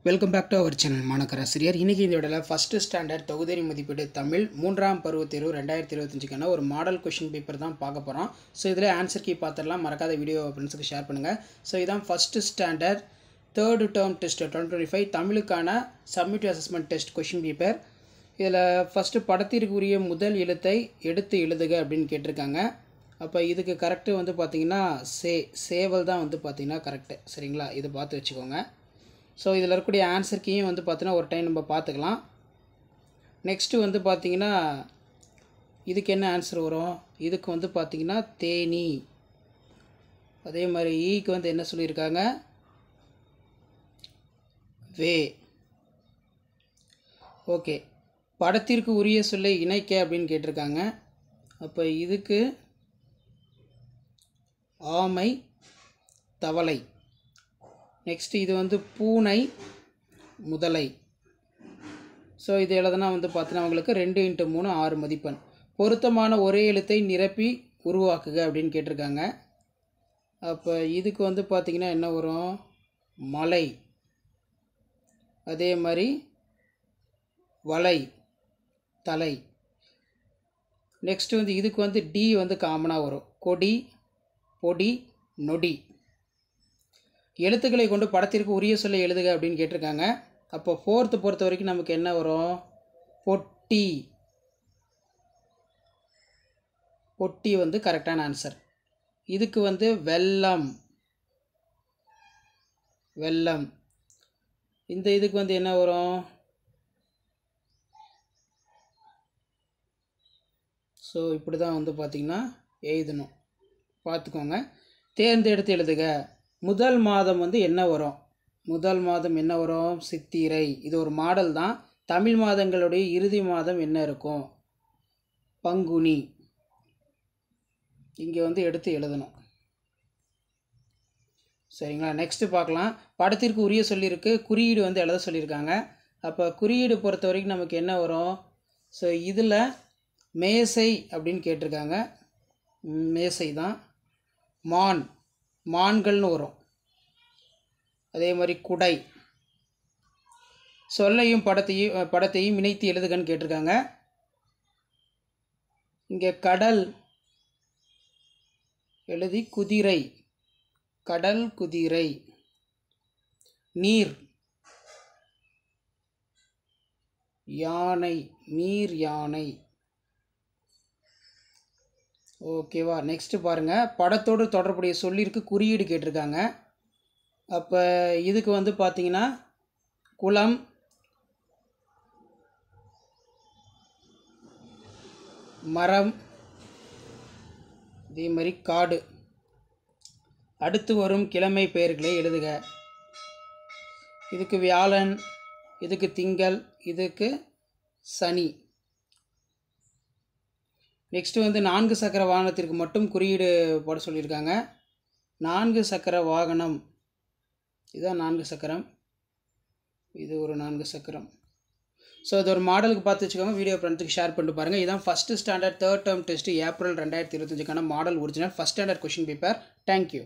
Welcome back to our channel மாணக்கராசிரியர். இன்றைக்கி இந்த விடல ஃபஸ்ட்டு ஸ்டாண்டர்ட் தொகுதி மதிப்பீடு தமிழ் 3ஆம் பருவத் தேர்வு 2025க்கான ஒரு மாடல் கொஷின் பேப்பர் தான் பார்க்க போகிறோம். ஸோ இதில் ஆன்சர் கீ பார்த்துடலாம். மறக்காத வீடியோ ஃப்ரெண்ட்ஸுக்கு ஷேர் பண்ணுங்கள். ஸோ இதான் first standard third term test 2025 தமிழுக்கான summative assessment test question paper. இதில் ஃபஸ்ட்டு படத்திற்குரிய முதல் எழுத்தை எடுத்து எழுதுக அப்படின்னு கேட்டிருக்காங்க. அப்போ இதுக்கு கரெக்டு வந்து பார்த்திங்கன்னா சேவல் தான் வந்து பார்த்திங்கன்னா கரெக்டு. சரிங்களா, இது பார்த்து வச்சுக்கோங்க. ஸோ இதில் இருக்கக்கூடிய ஆன்சர் கீயும் வந்து பார்த்தீங்கன்னா ஒரு டைம் நம்ம பார்த்துக்கலாம். நெக்ஸ்ட்டு வந்து பார்த்திங்கன்னா இதுக்கு என்ன ஆன்சர் வரும், இதுக்கு வந்து பார்த்திங்கன்னா தேனி. அதே மாதிரி ஈக்கு வந்து என்ன சொல்லியிருக்காங்க, வே. ஓகே, படத்திற்கு உரிய சொல்லை இணைக்க அப்படின்னு கேட்டிருக்காங்க. அப்போ இதுக்கு ஆமை தவளை. நெக்ஸ்ட்டு இது வந்து பூனை முதலை. ஸோ இது எழுதுனா வந்து பார்த்தீங்கன்னா உங்களுக்கு 2x3 6 மதிப்பெண். பொருத்தமான ஒரே எழுத்தை நிரப்பி உருவாக்குக அப்படின்னு கேட்டிருக்காங்க. அப்போ இதுக்கு வந்து பார்த்திங்கன்னா என்ன வரும், மலை. அதே மாதிரி வலை தலை. நெக்ஸ்ட்டு வந்து இதுக்கு வந்து டி வந்து காமனாக வரும், கொடி பொடி நொடி. எழுத்துக்களை கொண்டு படத்திற்கு உரிய சொல்லை எழுதுக அப்படின்னு கேட்டிருக்காங்க. அப்போ ஃபோர்த்து பொறுத்த வரைக்கும் நமக்கு என்ன வரும், பொட்டி. பொட்டி வந்து கரெக்டான ஆன்சர். இதுக்கு வந்து வெள்ளம் வெள்ளம். இந்த இதுக்கு வந்து என்ன வரும், ஸோ இப்படி தான் வந்து பார்த்திங்கன்னா எழுதணும், பார்த்துக்கோங்க. தேர்ந்தெடுத்து எழுதுக. முதல் மாதம் வந்து என்ன வரும், முதல் மாதம் என்ன வரும், சித்திரை. இது ஒரு மாடல் தான். தமிழ் மாதங்களுடைய இறுதி மாதம் என்ன இருக்கும், பங்குனி. இங்கே வந்து எடுத்து எழுதணும். சரிங்களா, நெக்ஸ்ட்டு பார்க்கலாம். படத்திற்கு உரிய சொல்லியிருக்கு, குறியீடு வந்து எழுத சொல்லியிருக்காங்க. அப்போ குறியீடு பொறுத்த வரைக்கும் நமக்கு என்ன வரும், ஸோ இதில் மேசை அப்படின்னு கேட்டிருக்காங்க. மேசை தான். மான்கள்னு வரும். அதே மாதிரி குடை. சொல்லையும் படத்தையும் இணைத்து எழுதுகன்னு கேட்டிருக்காங்க. இங்கே கடல் எழுதி குதிரை, கடல் குதிரை. நீர் யானை, நீர் யானை. ஓகேவா, நெக்ஸ்ட்டு பாருங்கள். படத்தோடு தொடர்புடைய சொல்லிற்கு குறியீடு கேட்டிருக்காங்க. அப்போ இதுக்கு வந்து பார்த்திங்கன்னா குளம், மரம், இதே மாதிரி காடு. அடுத்து வரும் கிழமை பெயர்களை எழுதுக. இதுக்கு வியாழன், இதுக்கு திங்கள், இதுக்கு சனி. நெக்ஸ்ட்டு வந்து 4 சக்கர வாகனத்திற்கு மட்டும் குறியீடு போட சொல்லியிருக்காங்க. 4 சக்கர வாகனம், இதுதான் 4 சக்கரம், இது ஒரு 4 சக்கரம். ஸோ இது ஒரு மாடலுக்கு பார்த்து வச்சுக்கோங்க. வீடியோ ஃப்ரெண்ட்ஸுக்கு ஷேர் பண்ணிட்டு பாருங்கள். இதுதான் first standard third term test April 2025க்கான model original first standard question paper. Thank you.